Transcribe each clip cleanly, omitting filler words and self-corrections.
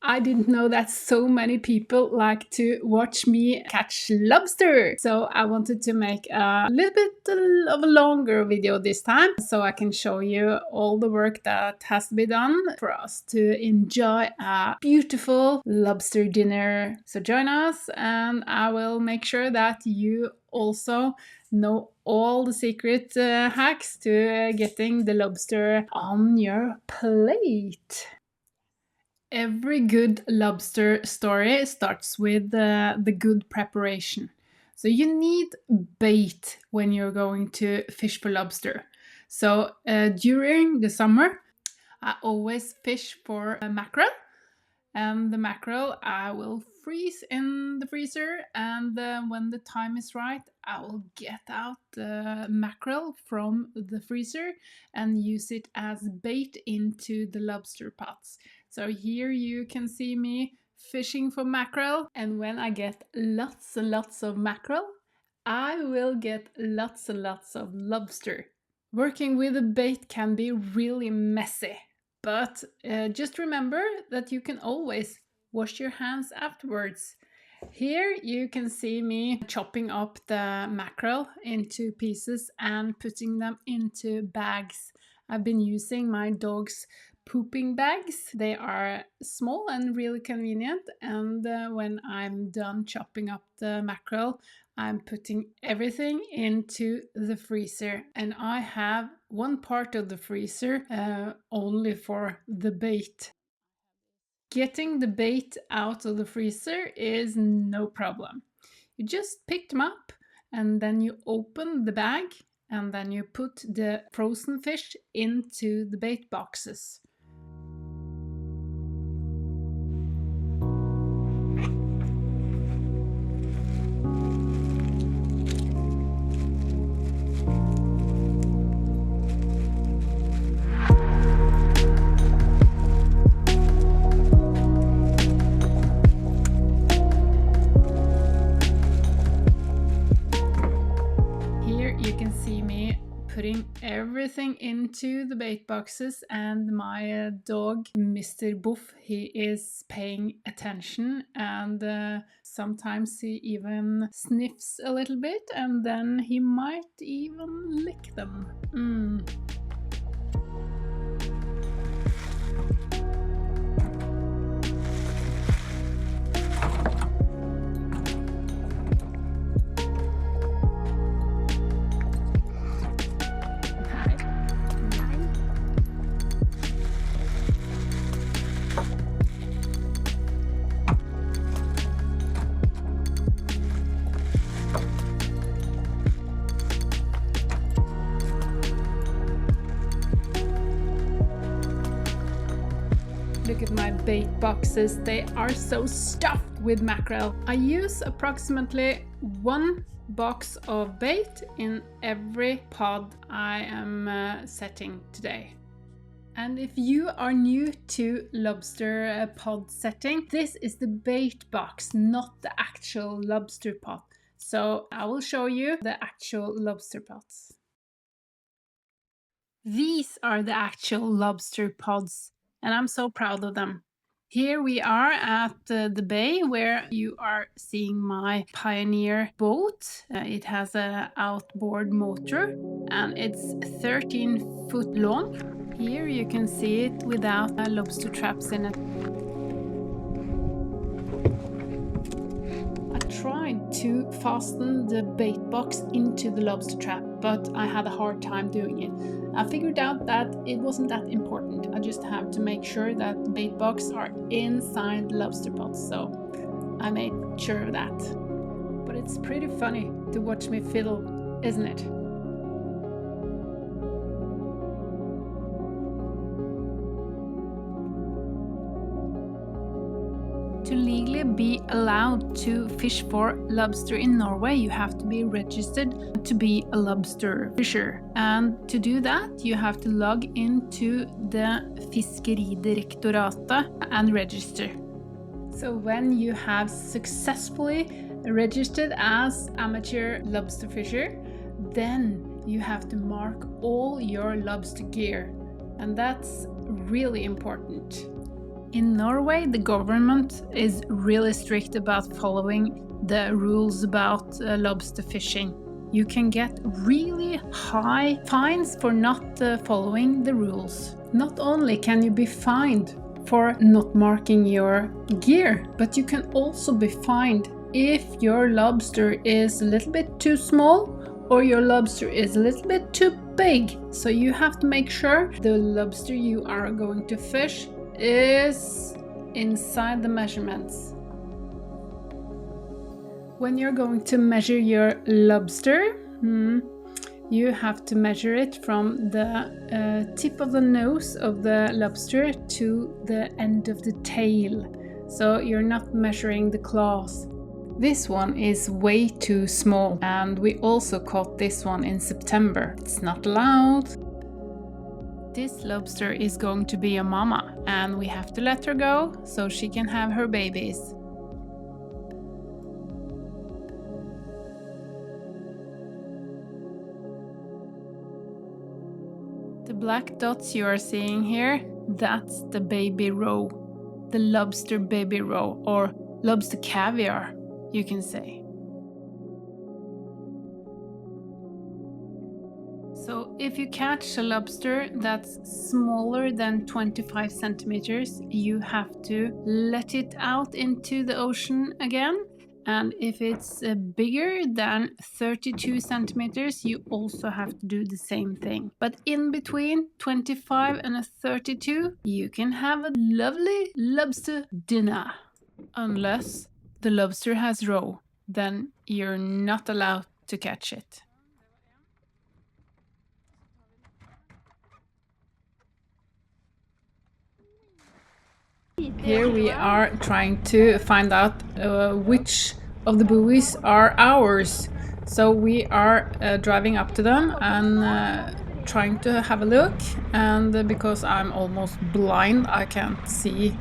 I didn't know that so many people like to watch me catch lobster. So I wanted to make a little bit of a longer video this time so I can show you all the work that has to be done for us to enjoy a beautiful lobster dinner. So join us and I will make sure that you also know all the secret hacks to getting the lobster on your plate. Every good lobster story starts with the good preparation. So you need bait when you're going to fish for lobster. So during the summer, I always fish for mackerel. And the mackerel I will freeze in the freezer, and when the time is right, I will get out the mackerel from the freezer and use it as bait into the lobster pots. So here you can see me fishing for mackerel, and when I get lots and lots of mackerel, I will get lots and lots of lobster. Working with a bait can be really messy. But just remember that you can always wash your hands afterwards. Here you can see me chopping up the mackerel into pieces and putting them into bags. I've been using my dog's pooping bags. They are small and really convenient, and when I'm done chopping up the mackerel, I'm putting everything into the freezer, and I have one part of the freezer only for the bait. Getting the bait out of the freezer is no problem. You just pick them up and then you open the bag and then you put the frozen fish into the bait boxes. Putting everything into the bait boxes, and my dog Mr. Buff, he is paying attention, and sometimes he even sniffs a little bit and then he might even lick them. Look at my bait boxes, they are so stuffed with mackerel. I use approximately 1 box of bait in every pod I am setting today. And if you are new to lobster pod setting, this is the bait box, not the actual lobster pot. So I will show you the actual lobster pots. These are the actual lobster pods, and I'm so proud of them. Here we are at the bay where you are seeing my Pioneer boat. It has an outboard motor and it's 13 foot long. Here you can see it without lobster traps in it. I tried to fasten the bait box into the lobster trap, but I had a hard time doing it. I figured out that it wasn't that important. I just have to make sure that the bait box are inside the lobster pots, so I made sure of that. But it's pretty funny to watch me fiddle, isn't it? To legally be allowed to fish for lobster in Norway, you have to be registered to be a lobster fisher. And to do that, you have to log into the Fiskeridirektoratet and register. So when you have successfully registered as amateur lobster fisher, then you have to mark all your lobster gear. And that's really important. In Norway, the government is really strict about following the rules about lobster fishing. You can get really high fines for not following the rules. Not only can you be fined for not marking your gear, but you can also be fined if your lobster is a little bit too small or your lobster is a little bit too big. So you have to make sure the lobster you are going to fish is inside the measurements. When you're going to measure your lobster, you have to measure it from the tip of the nose of the lobster to the end of the tail. So you're not measuring the claws. This one is way too small, and we also caught this one in September. It's not allowed. This lobster is going to be a mama, and we have to let her go so she can have her babies. The black dots you are seeing here, that's the baby roe. The lobster baby roe, or lobster caviar, you can say. So if you catch a lobster that's smaller than 25 centimeters, you have to let it out into the ocean again. And if it's bigger than 32 centimeters, you also have to do the same thing. But in between 25 and 32, you can have a lovely lobster dinner. Unless the lobster has roe, then you're not allowed to catch it. Here we are trying to find out which of the buoys are ours. So we are driving up to them and trying to have a look, and because I'm almost blind, I can't see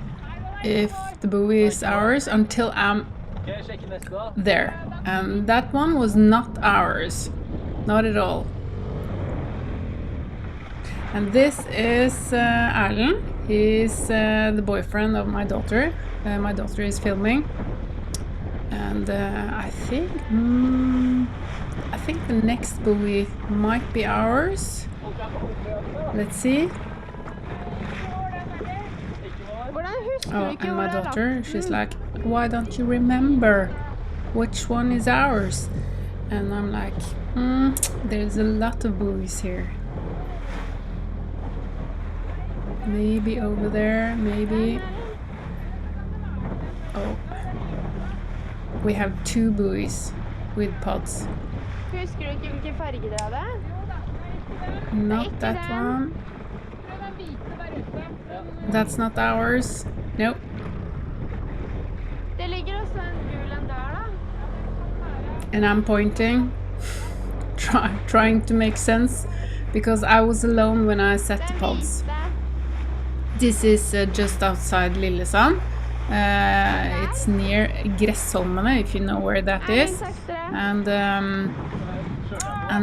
if the buoy is ours until I'm there. And that one was not ours, not at all. And this is Erlend. He's the boyfriend of my daughter. My daughter is filming, and I think the next buoy might be ours. Let's see. Oh, and my daughter, she's like, "Why don't you remember which one is ours?" And I'm like, there's a lot of buoys here. Maybe over there, maybe. Oh. We have 2 buoys with pods. Not that one. That's not ours. Nope. And I'm pointing, trying to make sense, because I was alone when I set the pods. This is just outside Lillesand. It's near Gressholmene, if you know where that is. And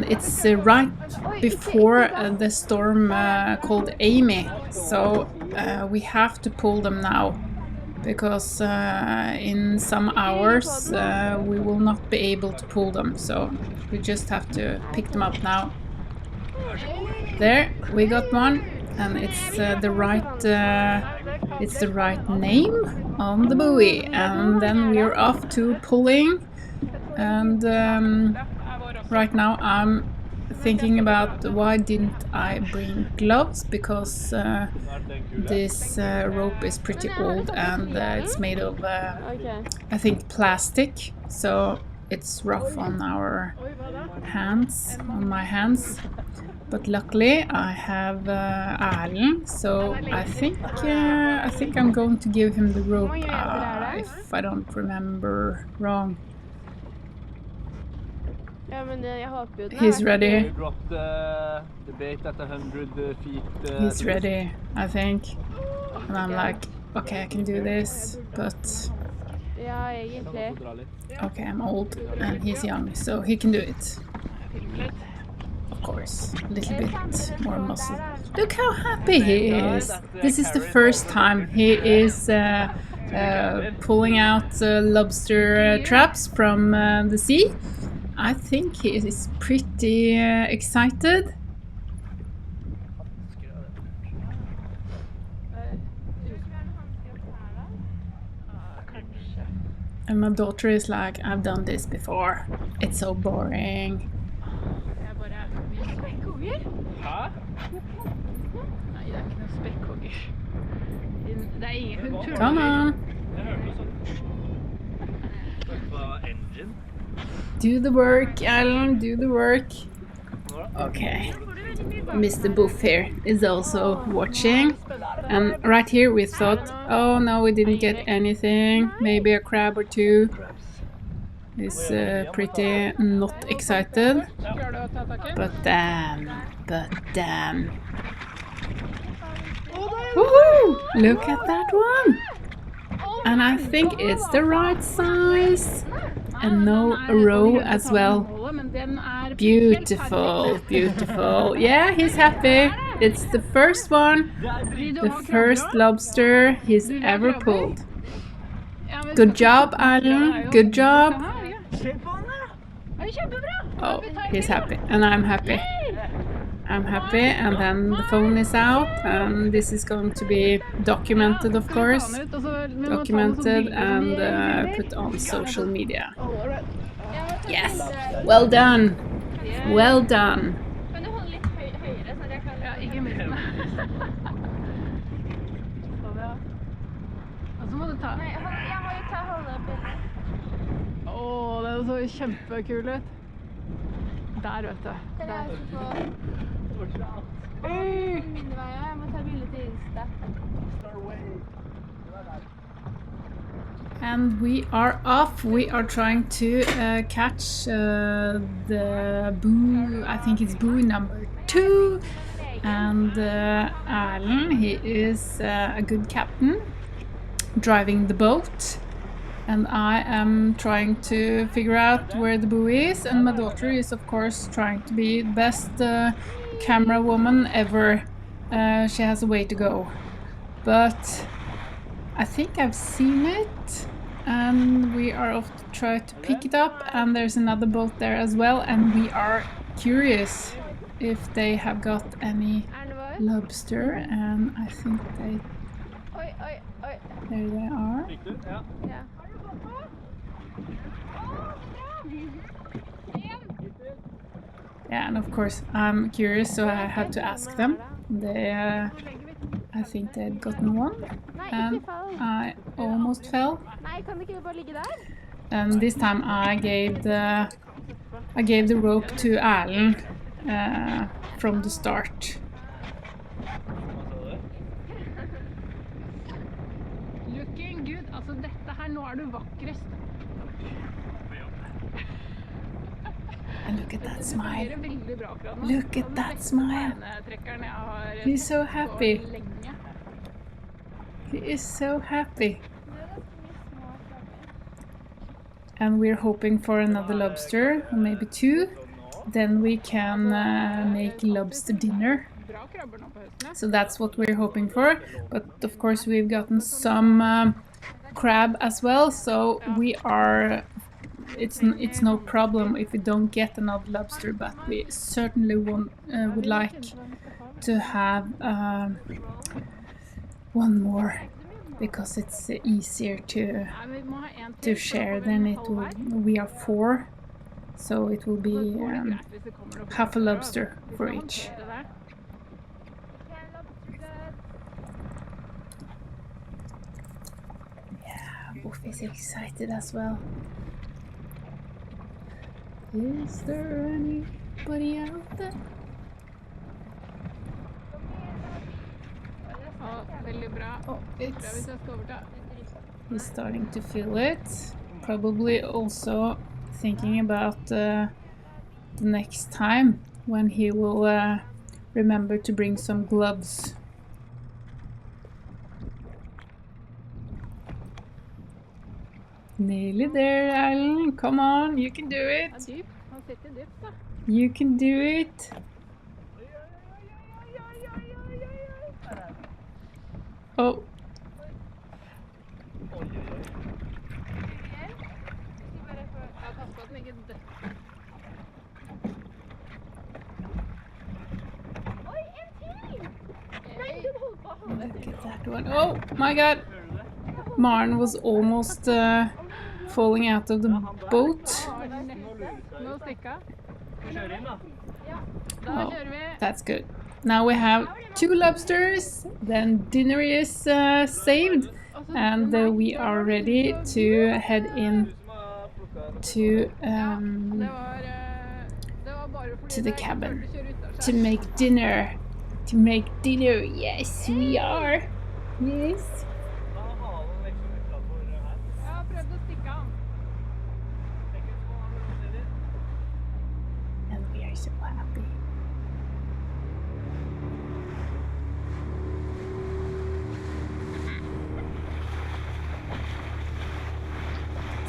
it's right before the storm called Amy. So we have to pull them now, because in some hours we will not be able to pull them. So we just have to pick them up now. There, we got one. And it's the right name on the buoy, and then we're off to pulling. And right now I'm thinking about why didn't I bring gloves, because this rope is pretty old, and it's made of I think plastic, so it's rough on our hands, on my hands. But luckily I have Erlend, so I think I'm going to give him the rope if I don't remember wrong. He's ready. He's ready, I think. And I'm like, okay, I can do this, but okay, I'm old and he's young, so he can do it. of course, a little bit more muscle. Look how happy he is. This is the first time he is pulling out lobster traps from the sea. I think he is pretty excited. And my daughter is like, I've done this before. It's so boring. Come on. Do the work, Alan, do the work. Okay. Mr. Buff here is also watching. And right here we thought, oh no, we didn't get anything. Maybe a crab or two. He's pretty not excited. But damn. Woohoo! Look at that one! And I think it's the right size. And no roe as well. Beautiful, beautiful. Yeah, he's happy. It's the first one. The first lobster he's ever pulled. Good job, Alan. Good job. Oh, he's happy. And I'm happy. I'm happy, and then the phone is out, and this is going to be documented, of course, documented and put on social media. Yes, well done, well done. Åh, den så kjempekul ut. Der, vet du. Der. Jeg må ta bilde til Insta. And we are off. We are trying to catch the boo. I think it's boo number 2. And Alan, he is a good captain, driving the boat. And I am trying to figure out where the buoy is, and my daughter is of course trying to be the best camera woman ever. She has a way to go, but I think I've seen it, and we are off to try to pick it up, and there's another boat there as well, and we are curious if they have got any lobster, and I think they... There they are. Yeah, and of course I'm curious, so I had to ask them. They, I think they'd gotten one, and I almost fell. And this time I gave the rope to Alan from the start. Looking good. Altså dette her, nå du vakrest. And look at that smile. Look at that smile. He's so happy. He is so happy. And we're hoping for another lobster, or maybe 2. Then we can make lobster dinner. So that's what we're hoping for. But of course we've gotten some crab as well, so we are... It's no problem if we don't get another lobster, but we certainly would like to have one more, because it's easier to share. Then it will, we are 4, so it will be half a lobster for each. Yeah, Buff is excited as well. Is there anybody out there? Oh, he's starting to feel it. Probably also thinking about the next time when he will remember to bring some gloves. Nearly there, Alan. Come on, you can do it. You can do it. Oh, look at that one. Oh my god. Maren was almost falling out of the boat. Nå stikka. Oh, that's good. Now we have 2 lobsters, then dinner is saved, and we are ready to head in to the cabin to make dinner. To make dinner, yes, we are. Yes. Jeg har prøvd å stikke av. And we are so happy.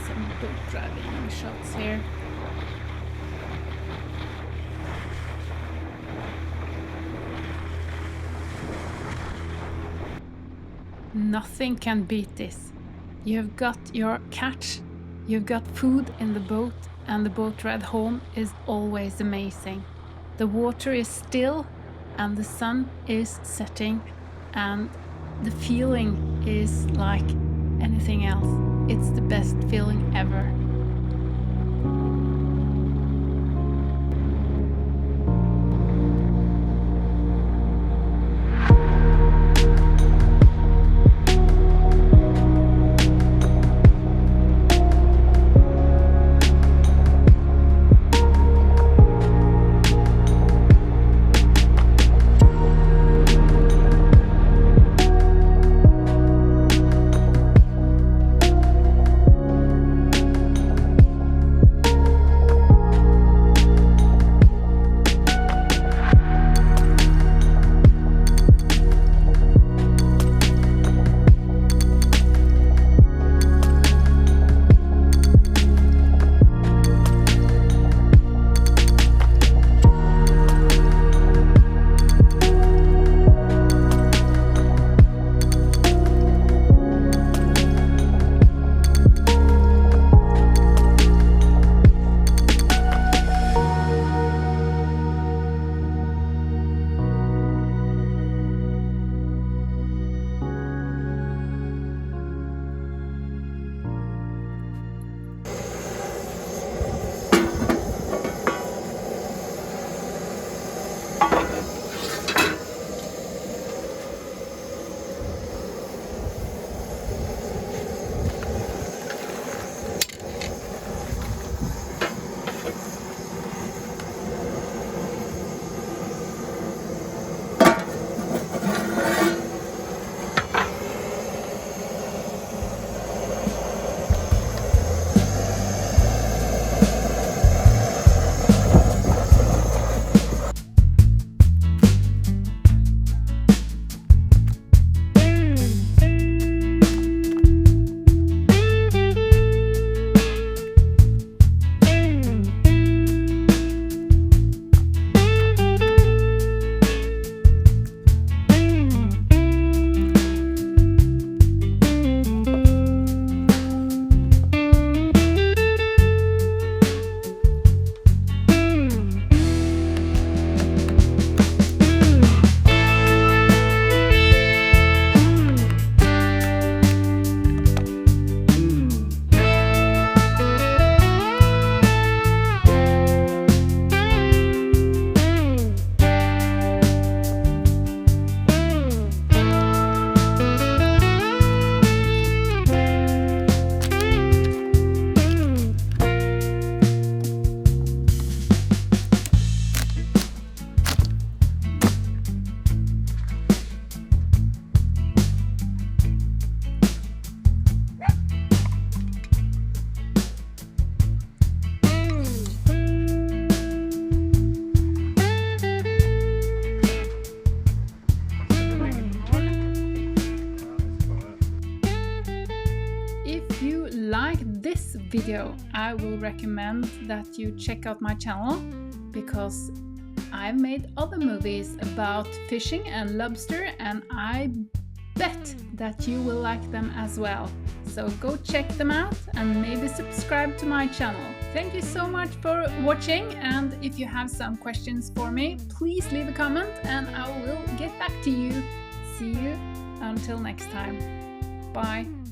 Some boat driving shots here. Nothing can beat this. You've got your catch, you've got food in the boat, and the boat ride home is always amazing. The water is still and the sun is setting, and the feeling is like anything else. It's the best feeling ever. video, I will recommend that you check out my channel. because I've made other movies about fishing and lobster, and I bet that you will like them as well. So go check them out and maybe subscribe to my channel. Thank you so much for watching, and if you have some questions for me, please leave a comment and I will get back to you. See you until next time. Bye.